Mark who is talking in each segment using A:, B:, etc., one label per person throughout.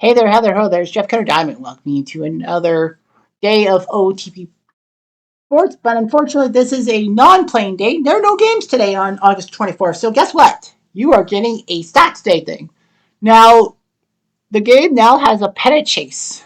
A: Hey there, Heather, ho, there's Jeff Cutter Diamond welcoming you to another day of OOTP sports. But unfortunately, this is a non-playing day. There are no games today on August 24th. So guess what? You are getting a stats day thing. Now, the game now has a pennant chase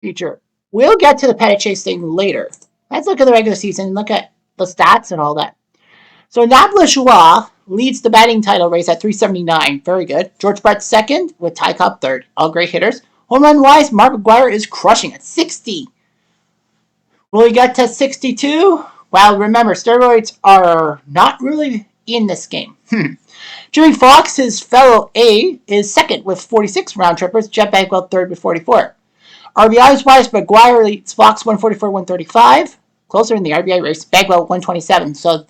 A: feature. We'll get to the pennant chase thing later. Let's look at the regular season and look at the stats and all that. So Nab Lajoie leads the batting title race at 379. Very good. George Brett second with Ty Cobb third. All great hitters. Home run wise, Mark McGwire is crushing at 60. Will he get to 62? Well, remember, steroids are not really in this game. Jimmy Fox, his fellow A, is second with 46 round trippers. Jeff Bagwell third with 44. RBIs wise, McGwire leads Fox 144, 135. Closer in the RBI race, Bagwell 127. So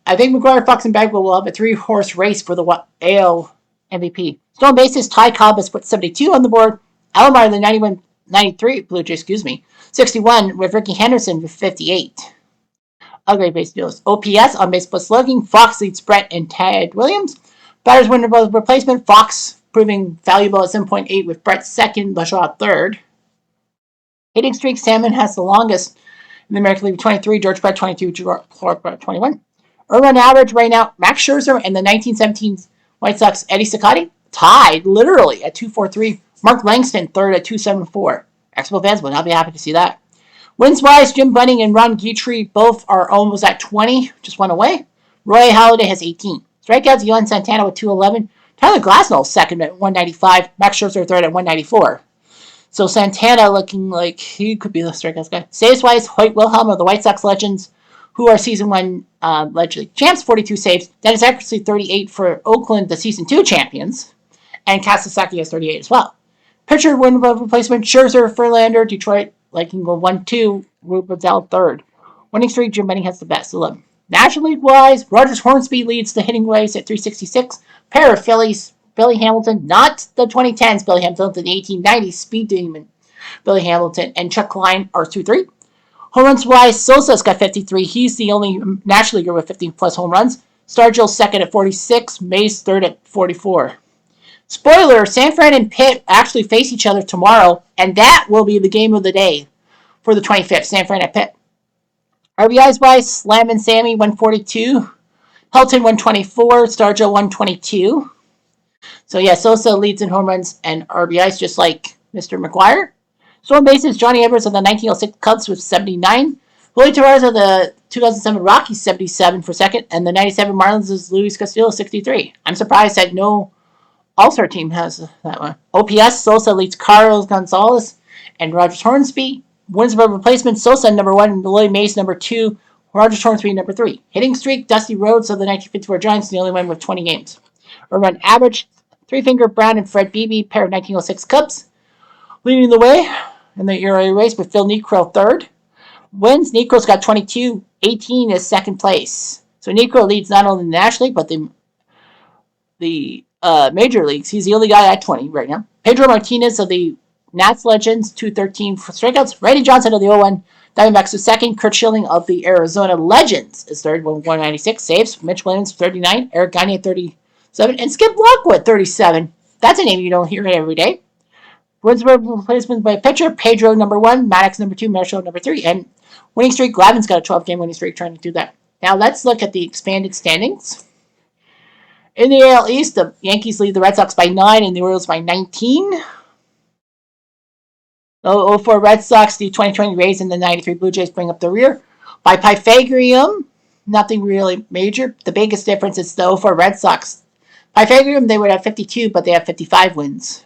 A: I think McGwire, Fox, and Bagwell will have a three-horse race for the AL MVP. Stolen bases, Ty Cobb has put 72 on the board. Alomar, the 93 Blue Jays, 61 with Ricky Henderson with 58. Other base deals. OPS on base plus slugging. Fox leads Brett and Ted Williams. Batters win above replacement. Fox proving valuable at 7.8 with Brett second, Lajoie third. Hitting streak, Salmon has the longest in the American League 23, George Brett 22, George Brett 21. Earn average right now, Max Scherzer and the 1917 White Sox Eddie Cicotti tied literally at 243. Mark Langston third at 274. Expo fans will not be happy to see that. Wins wise, Jim Bunning and Ron Guitry both are almost at 20, just one away. Roy Halladay has 18. Strikeouts, Yohan Santana with 211. Tyler Glasnow second at 195. Max Scherzer third at 194. So Santana looking like he could be the strikeouts guy. Saves wise, Hoyt Wilhelm of the White Sox Legends, who are season one legendary champs, 42 saves. Dennis Eckersley, 38 for Oakland, the season 2 champions. And Kasasaki has 38 as well. Pitcher win above replacement, Scherzer, Verlander, Detroit, liking go 1-2, Rubel third. Winning streak, Jim Benning has the best, 11. National League wise, Rogers Hornsby leads the hitting race at 366. Pair of Phillies, Billy Hamilton, not the 2010s Billy Hamilton, the 1890s speed demon Billy Hamilton, and Chuck Klein are 2-3. Home runs wise, Sosa's got 53. He's the only National Leaguer with 50 plus home runs. Stargill's second at 46. Mays third at 44. Spoiler, San Fran and Pitt actually face each other tomorrow, and that will be the game of the day for the 25th, San Fran at Pitt. RBIs wise, Slam and Sammy 142. Helton 124. Stargill 122. So yeah, Sosa leads in home runs and RBIs just like Mr. McGwire. Stolen bases, Johnny Evers of the 1906 Cubs with 79. Willie Torres of the 2007 Rockies 77 for second, and the 97 Marlins is Luis Castillo 63. I'm surprised that no All-Star team has that one. OPS, Sosa leads Carlos Gonzalez and Rogers Hornsby. Wins above replacement, Sosa number 1, and Willie Mays number 2, Rogers Hornsby number 3. Hitting streak, Dusty Rhodes of the 1954 Giants, the only one with 20 games. Run average, Three Finger Brown and Fred Beebe, pair of 1906 Cubs. Leading the way in the ERA race with Phil Niekro third. Wins, Niekro's got 22, 18 is second place. So Niekro leads not only the National League, but the major leagues. He's the only guy at 20 right now. Pedro Martinez of the Nats Legends, 213 for strikeouts. Randy Johnson of the 0-1 Diamondbacks is second. Kurt Schilling of the Arizona Legends is third with 196 saves. Mitch Williams, 39. Eric Gagne, 37. And Skip Lockwood, 37. That's a name you don't hear every day. Wins replacement by pitcher, Pedro number 1, Maddox number 2, Marshall number 3, and winning streak, Glavin's got a 12-game winning streak trying to do that. Now let's look at the expanded standings. In the AL East, the Yankees lead the Red Sox by 9 and the Orioles by 19. The 04 Red Sox, the 2020 Rays, and the 93 Blue Jays bring up the rear. By Pythagorean, nothing really major. The biggest difference is the 04 Red Sox. Pythagorean, they would have 52, but they have 55 wins.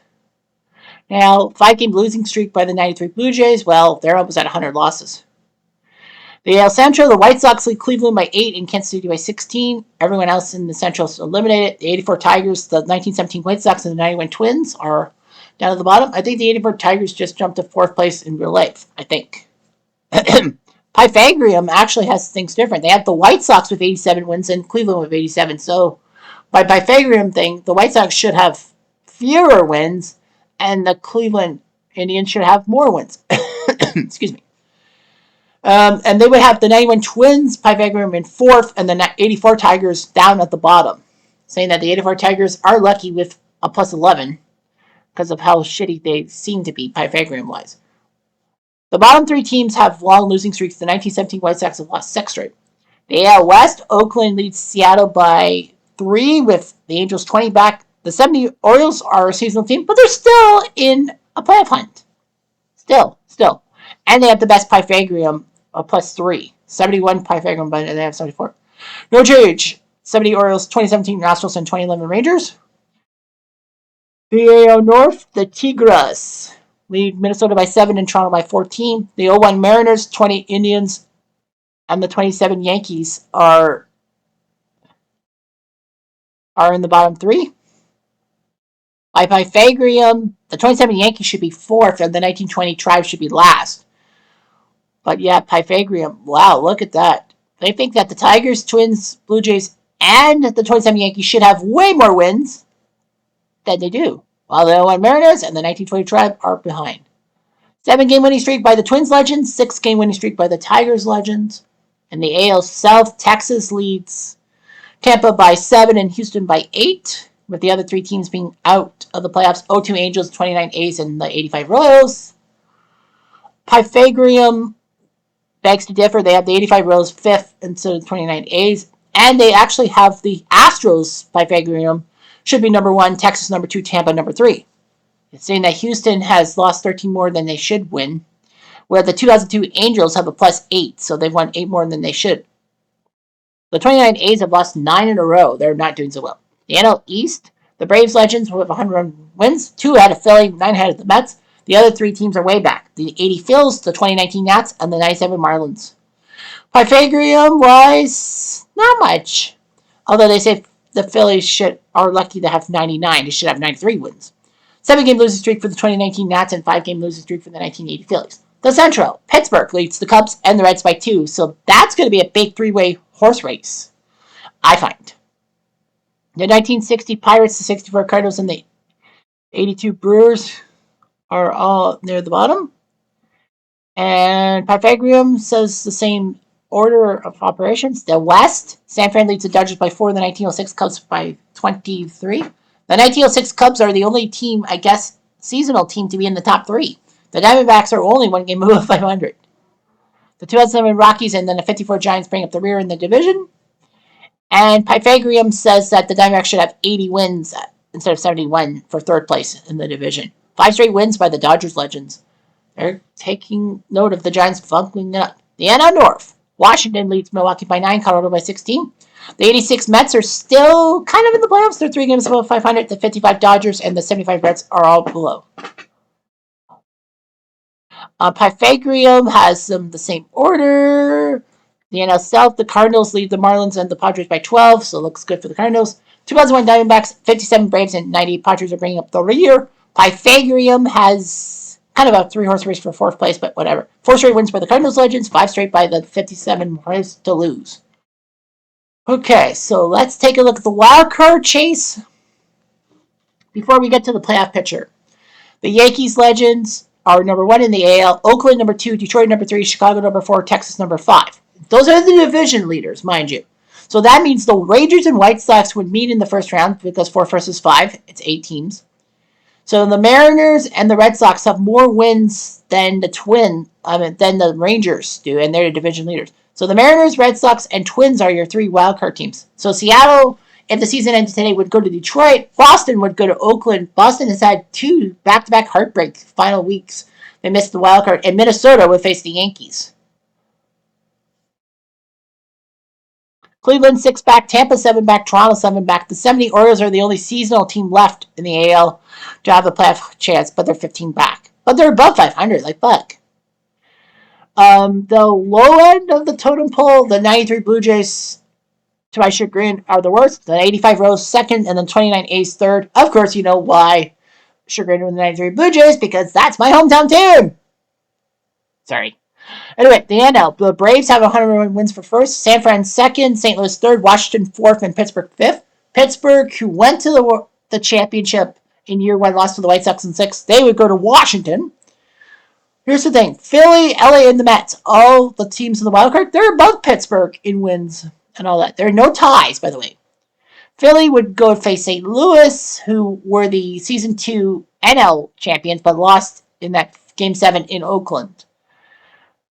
A: Now, 5-game losing streak by the 93 Blue Jays. Well, they're almost at 100 losses. The AL Central, the White Sox lead Cleveland by 8 and Kansas City by 16. Everyone else in the Central is eliminated. The 84 Tigers, the 1917 White Sox, and the 91 Twins are down at the bottom. I think the 84 Tigers just jumped to 4th place in real life, I think. Pythagorean actually has things different. They have the White Sox with 87 wins and Cleveland with 87. So, by Pythagorean thing, the White Sox should have fewer wins, and the Cleveland Indians should have more wins. Excuse me. And they would have the 91 Twins, Pythagorean in 4th, and the 84 Tigers down at the bottom. Saying that the 84 Tigers are lucky with a plus 11. because of how shitty they seem to be Pythagorean-wise. The bottom three teams have long losing streaks. The 1917 White Sox have lost 6 straight. The AL West, Oakland leads Seattle by 3 with the Angels 20 back. The 70 Orioles are a seasonal team, but they're still in a playoff hunt. Still. And they have the best Pythagorean, +3. 71 Pythagorean, but they have 74. No change. 70 Orioles, 2017 Nationals, and 2011 Rangers. The AL North, the Tigres lead Minnesota by 7 and Toronto by 14. The 01 Mariners, 20 Indians, and the 27 Yankees are in the bottom 3. By Pythagorean, the 27 Yankees should be 4th, and the 1920 Tribe should be last. But yeah, Pythagorean, wow, look at that. They think that the Tigers, Twins, Blue Jays, and the 27 Yankees should have way more wins than they do, while the 01 Mariners and the 1920 Tribe are behind. 7-game winning streak by the Twins legends, 6-game winning streak by the Tigers legends. In the AL South, Texas leads Tampa by 7 and Houston by 8, with the other 3 teams being out of the playoffs. 02 Angels, 29 A's, and the 85 Royals. Pythagorean begs to differ. They have the 85 Royals 5th instead of 29 A's, and they actually have the Astros. Pythagorean should be number 1, Texas number 2, Tampa number 3. It's saying that Houston has lost 13 more than they should win, where the 2002 Angels have a +8, so they've won 8 more than they should. The 29 A's have lost 9 in a row. They're not doing so well. The NL East, the Braves legends with 100 wins, 2 ahead of Philly, 9 ahead of the Mets. The other 3 teams are way back. The 80 Phils, the 2019 Nats, and the 97 Marlins. Pythagorean-wise, not much. Although they say the Phillies are lucky to have 99. They should have 93 wins. 7-game losing streak for the 2019 Nats and 5-game losing streak for the 1980 Phillies. The Central, Pittsburgh leads the Cubs and the Reds by 2, so that's going to be a big 3-way horse race, I find. The 1960 Pirates, the 64 Cardinals, and the 82 Brewers are all near the bottom. And Pythagorean says the same order of operations. The West, San Fran leads the Dodgers by 4, the 1906 Cubs by 23. The 1906 Cubs are the only team, I guess, seasonal team to be in the top 3. The Diamondbacks are only 1 game above 500. The 2007 Rockies and then the 54 Giants bring up the rear in the division. And Pythagorean says that the Diamondbacks should have 80 wins instead of 71 for 3rd place in the division. 5 straight wins by the Dodgers legends. They're taking note of the Giants buckling it up. The NL North, Washington leads Milwaukee by 9, Colorado by 16. The 86 Mets are still kind of in the playoffs. They're 3 games above 500. The 55 Dodgers and the 75 Reds are all below. Pythagorean has the same order. The NL South, the Cardinals lead the Marlins and the Padres by 12, so it looks good for the Cardinals. 2001 Diamondbacks, 57 Braves, and 98 Padres are bringing up the rear. Pythagorean has kind of a 3-horse race for 4th place, but whatever. 4 straight wins by the Cardinals legends, 5 straight by the 57 Braves to lose. Okay, so let's take a look at the wild card chase before we get to the playoff picture. The Yankees legends are number 1 in the AL, Oakland number 2, Detroit number 3, Chicago number 4, Texas number 5. Those are the division leaders, mind you. So that means the Rangers and White Sox would meet in the first round because 4 versus 5, it's 8 teams. So the Mariners and the Red Sox have more wins than the Rangers do, and they're the division leaders. So the Mariners, Red Sox, and Twins are your 3 wildcard teams. So Seattle, if the season ended today, would go to Detroit. Boston would go to Oakland. Boston has had 2 back-to-back heartbreak final weeks. They missed the wildcard. And Minnesota would face the Yankees. Cleveland 6 back, Tampa 7 back, Toronto 7 back. The 70 Orioles are the only seasonal team left in the AL to have a playoff chance, but they're 15 back. But they're above 500, like fuck. The low end of the totem pole, the 93 Blue Jays, to my chagrin, are the worst. The 85 Rose 2nd, and then 29 A's 3rd. Of course, you know why chagrin with the 93 Blue Jays, because that's my hometown team. Sorry. Anyway, the NL. The Braves have 101 wins for 1st, San Fran 2nd, St. Louis 3rd, Washington 4th, and Pittsburgh 5th. Pittsburgh, who went to the championship in year 1, lost to the White Sox in 6, they would go to Washington. Here's the thing. Philly, LA, and the Mets, all the teams in the wild card, they're above Pittsburgh in wins and all that. There are no ties, by the way. Philly would go face St. Louis, who were the Season 2 NL champions, but lost in that Game 7 in Oakland.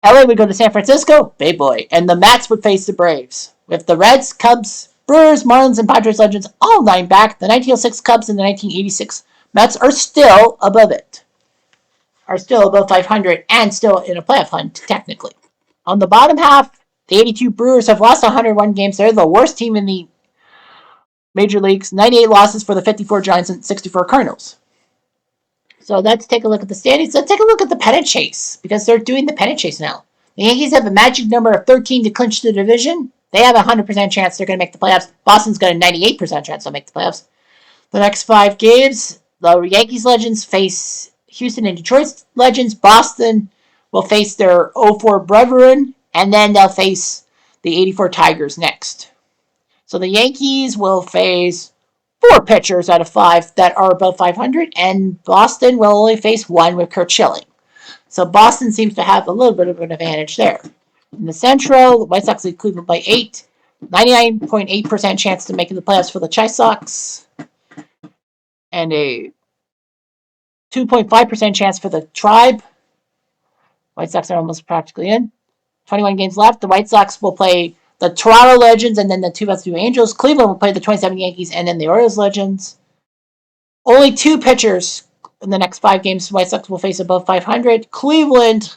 A: LA would go to San Francisco, big boy, and the Mets would face the Braves. With the Reds, Cubs, Brewers, Marlins, and Padres legends all 9 back, the 1906 Cubs and the 1986 Mets are still above it. Are still above 500 and still in a playoff hunt, technically. On the bottom half, the 82 Brewers have lost 101 games. They're the worst team in the major leagues. 98 losses for the 54 Giants and 64 Cardinals. So let's take a look at the standings. Let's take a look at the pennant chase because they're doing the pennant chase now. The Yankees have a magic number of 13 to clinch the division. They have a 100% chance they're going to make the playoffs. Boston's got a 98% chance they'll make the playoffs. The next 5 games, the Yankees legends face Houston and Detroit legends. Boston will face their 04 brethren, and then they'll face the 84 Tigers next. So the Yankees will face 4 pitchers out of 5 that are above 500, and Boston will only face 1 with Curt Schilling. So Boston seems to have a little bit of an advantage there. In the Central, the White Sox lead Cleveland by 8. 99.8% chance to make the playoffs for the Chi Sox. And a 2.5% chance for the Tribe. White Sox are almost practically in. 21 games left. The White Sox will play the Toronto Legends and then the 2002 Angels. Cleveland will play the 27 Yankees and then the Orioles Legends. Only 2 pitchers in the next 5 games. The White Sox will face above 500. Cleveland,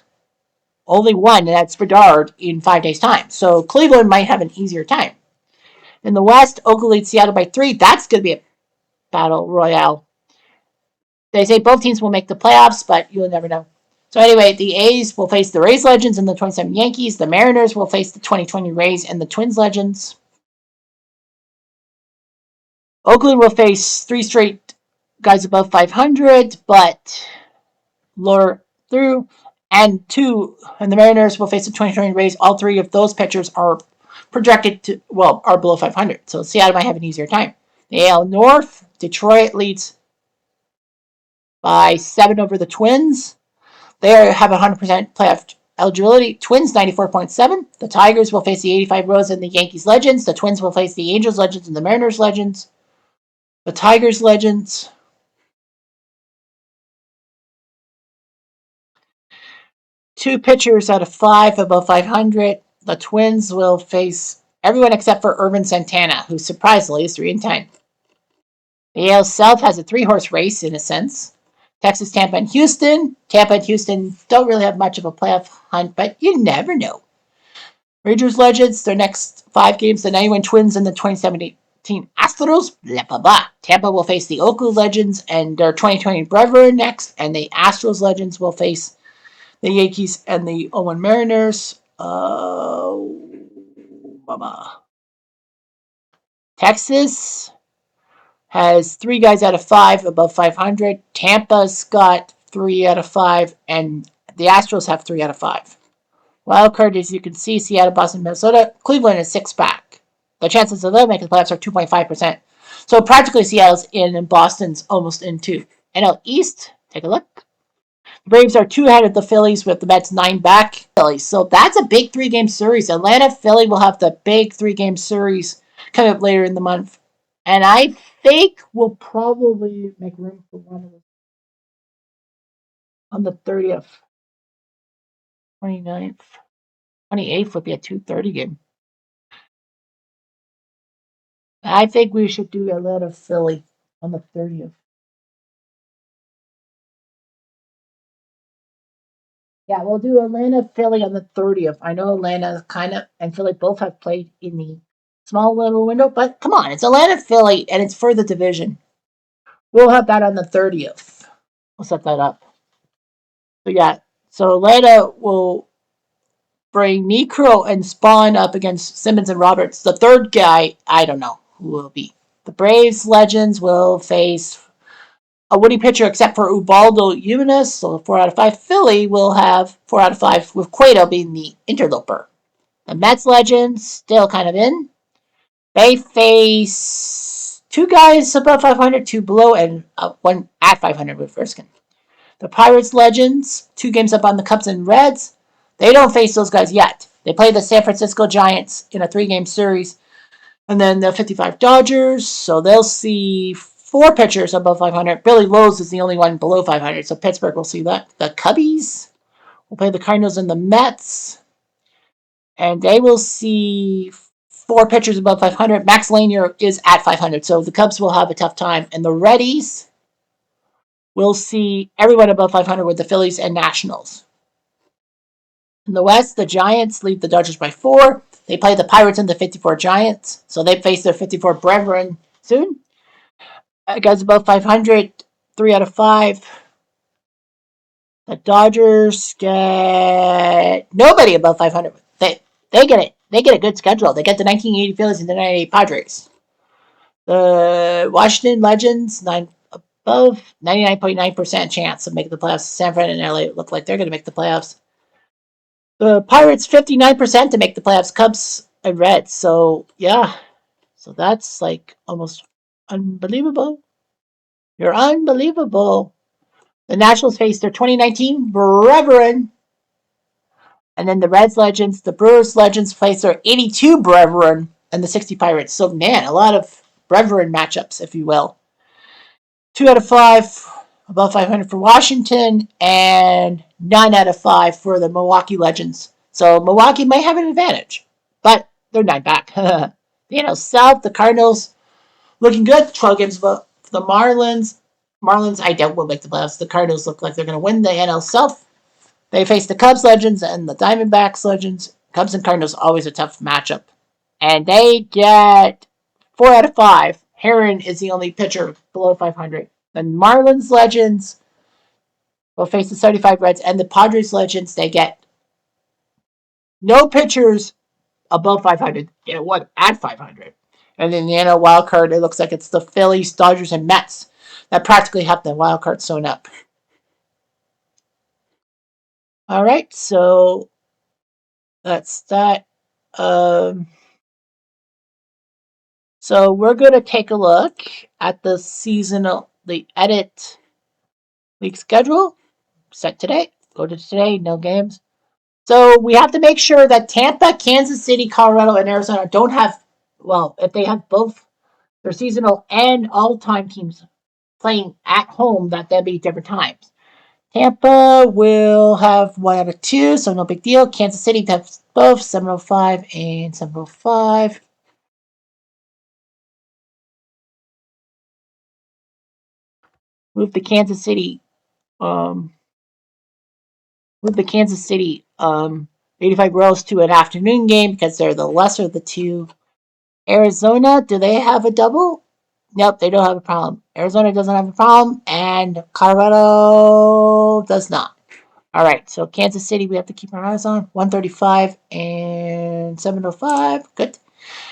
A: only 1, and that's Bedard in 5 days' time. So Cleveland might have an easier time. In the West, Oakland leads Seattle by 3. That's going to be a battle royale. They say both teams will make the playoffs, but you'll never know. So anyway, the A's will face the Rays Legends and the 27 Yankees. The Mariners will face the 2020 Rays and the Twins Legends. Oakland will face 3 straight guys above 500, but lower through. And the Mariners will face the 2020 Rays. All 3 of those pitchers are projected to, are below 500. So Seattle might have an easier time. The AL North, Detroit leads by 7 over the Twins. They have 100% playoff eligibility. Twins 94.7. The Tigers will face the 85 Rose and the Yankees Legends. The Twins will face the Angels Legends and the Mariners Legends. The Tigers Legends. Two pitchers out of 5 above 500. The Twins will face everyone except for Irvin Santana, who surprisingly is 3-10. The AL South has a 3-horse race in a sense. Texas, Tampa, and Houston. Tampa and Houston don't really have much of a playoff hunt, but you never know. Rangers Legends, their next 5 games, the 91 Twins and the 2017 Astros. Blah, blah, blah. Tampa will face the Oakland Legends and their 2020 brethren next, and the Astros Legends will face the Yankees and the 01 Mariners. Texas has 3 guys out of 5 above 500. Tampa's got 3 out of 5, and the Astros have 3 out of 5. Wild card, as you can see, Seattle, Boston, Minnesota. Cleveland is 6 back. The chances of them making the playoffs are 2.5%. So practically Seattle's in and Boston's almost in too. NL East, take a look. The Braves are 2 ahead of the Phillies with the Mets 9 back. So that's a big 3-game series. Atlanta, Philly will have the big 3-game series coming up later in the month. And I think we'll probably make room for one of them on the 30th. 29th. 28th would be a 2:30 game. I think we should do Atlanta, Philly on the 30th. Yeah, we'll do Atlanta, Philly on the 30th. I know Atlanta and Philly both have played in the small little window, but come on, it's Atlanta, Philly, and it's for the division. We'll have that on the 30th. We'll set that up. So yeah, so Atlanta will bring Necro and Spawn up against Simmons and Roberts. The third guy, I don't know who will be. The Braves Legends will face a Woody pitcher except for Ubaldo Jimenez, so 4 out of 5. Philly will have 4 out of 5 with Cueto being the interloper. The Mets Legends still kind of in. They face 2 guys above 500, 2 below, and 1 at 500 with Erskine. The Pirates Legends, 2 games up on the Cubs and Reds. They don't face those guys yet. They play the San Francisco Giants in a 3-game series. And then the 55 Dodgers, so they'll see 4 pitchers above 500. Billy Lowe's is the only one below 500, so Pittsburgh will see that. The Cubbies will play the Cardinals and the Mets, and they will see 4 pitchers above 500. Max Lanier is at 500, so the Cubs will have a tough time. And the Reddies will see everyone above 500 with the Phillies and Nationals. In the West, the Giants lead the Dodgers by 4. They play the Pirates and the 54 Giants, so they face their 54 brethren soon. Guys above 500, 3 out of 5. The Dodgers get nobody above 500. They get it. They get a good schedule. They get the 1980 Phillies and the 1988 Padres. The Washington Legends, 9 above, 99.9% chance of making the playoffs. San Fran and LA look like they're going to make the playoffs. The Pirates, 59% to make the playoffs. Cubs and Reds. So, yeah. So that's like almost unbelievable. You're unbelievable. The Nationals face their 2019 Brethren. And then the Reds Legends, the Brewers Legends face their 82 Brethren and the 60 Pirates. So, man, a lot of Brethren matchups, if you will. 2 out of 5 above 500 for Washington, and 9 out of 5 for the Milwaukee Legends. So Milwaukee might have an advantage, but they're 9 back. South, the Cardinals looking good. 12 games above the Marlins. Marlins, I doubt will make the playoffs. The Cardinals look like they're going to win the NL South. They face the Cubs Legends and the Diamondbacks Legends. Cubs and Cardinals always a tough matchup. And they get 4 out of 5. Heron is the only pitcher below 500. The Marlins Legends will face the 75 Reds, and the Padres Legends, they get no pitchers above 500. Get one at 500. And in the NL wild card, it looks like it's the Phillies, Dodgers, and Mets that practically have the wild card sewn up. All right, so that's that. So we're going to take a look at the edit week schedule set today. Go to today, no games. So we have to make sure that Tampa, Kansas City, Colorado, and Arizona don't have, well, if they have both their seasonal and all-time teams playing at home, that they'll be different times. Tampa will have 1 out of 2, so no big deal. Kansas City has both 7:05 and 7:05. Move the Kansas City um, 85 Royals to an afternoon game because they're the lesser of the two. Arizona, do they have a double? Nope, they don't have a problem. Arizona doesn't have a problem, and Colorado does not. All right, so Kansas City, we have to keep our eyes on 135 and 7:05. Good.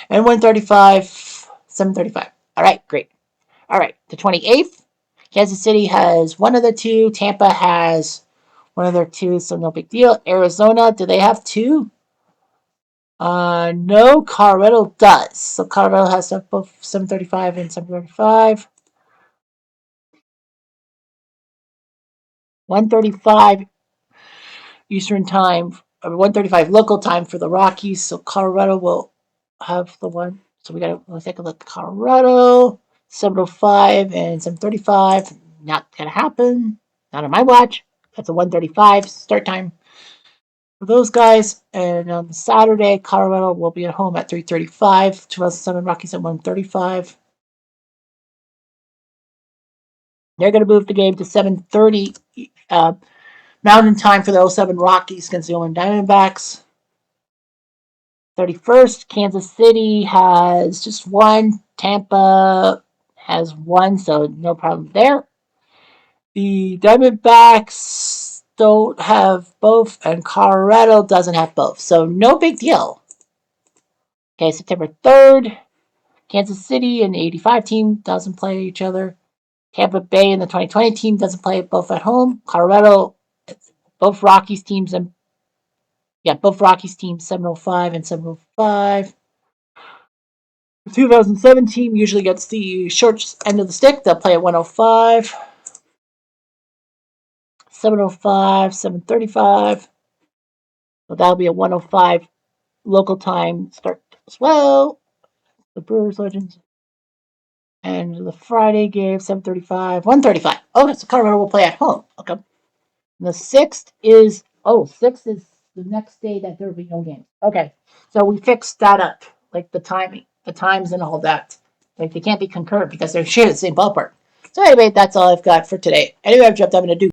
A: And 135, 7:35. All right, great. All right, the 28th, Kansas City has 1 of the 2. Tampa has 1 of their 2, so no big deal. Arizona, do they have 2? No, Colorado does. So Colorado has both 7:35 and 7:35. 1:35 Eastern time, or 1:35 local time for the Rockies. So Colorado will have the one. So let's take a look. Colorado 7:05 and 7:35. Not gonna happen. Not on my watch. That's a 1:35 start time for those guys. And on Saturday, Colorado will be at home at 3:35. 2007 Rockies at 1:35. They're going to move the game to 7:30 Mountain Time for the 07 Rockies against the Oakland Diamondbacks. 31st, Kansas City has just 1. Tampa has 1, so no problem there. The Diamondbacks don't have both, and Colorado doesn't have both, so no big deal. Okay, September 3rd, Kansas City and the 85 team doesn't play each other. Tampa Bay and the 2020 team doesn't play both at home. Colorado, both Rockies teams 7:05 and 7:05. The 2007 team usually gets the short end of the stick. They'll play at 1:05, 7:05, 7:35. So that'll be a 1:05 local time start as well. The Brewers Legends. And the Friday game, 7:35, 1:35. Okay, so Colorado will play at home. Okay. And the 6th is, 6th is the next day that there will be no games. Okay, so we fixed that up, like the timing, the times and all that. Like they can't be concurrent because they're sharing the same ballpark. So anyway, that's all I've got for today. Anyway, I've jumped. I'm going to do